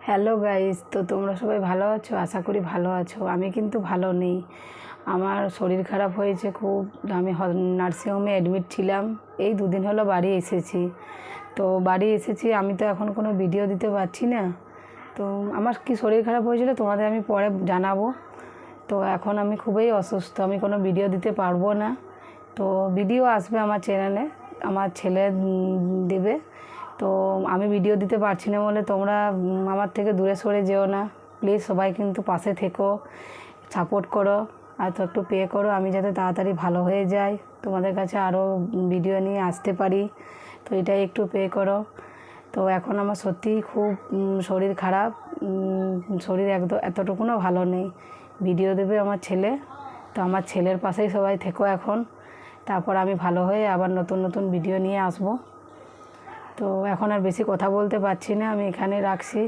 Hello guys, তো তোমরা সবাই ভালো আছো? আশা করি ভালো আছো। আমি কিন্তু ভালো নেই, আমার শরীর খারাপ হয়েছে খুব। আমি নার্সিংহোমে অ্যাডমিট ছিলাম, এই দুদিন হলো বাড়ি এসেছি। তো বাড়ি এসেছি, আমি তো এখন কোনো ভিডিও দিতে পারছি না। তো আমার কি শরীর খারাপ হয়েছিল তোমাদের আমি পরে জানাবো। তো এখন আমি খুবই অসুস্থ, আমি কোনো ভিডিও দিতে পারবো না। তো ভিডিও আসবে আমার চ্যানেলে, আমার ছেলে দেবে। তো আমি ভিডিও দিতে পারছি না বলে তোমরা আমার থেকে দূরে সরে যেও না প্লিজ। সবাই কিন্তু পাশে থেকো, সাপোর্ট করো, আর তো একটু পে করো, আমি যাতে তাড়াতাড়ি ভালো হয়ে যাই, তোমাদের কাছে আরও ভিডিও নিয়ে আসতে পারি। তো এটাই একটু পে করো। তো এখন আমার সত্যিই খুব শরীর খারাপ, শরীর একদম এতটুকুনও ভালো নেই। ভিডিও দেবে আমার ছেলে, তো আমার ছেলের পাশেই সবাই থেকো এখন। তারপর আমি ভালো হয়ে আবার নতুন নতুন ভিডিও নিয়ে আসবো। তো এখন আর বেশি কথা বলতে পারছি না, আমি এখানে রাখছি।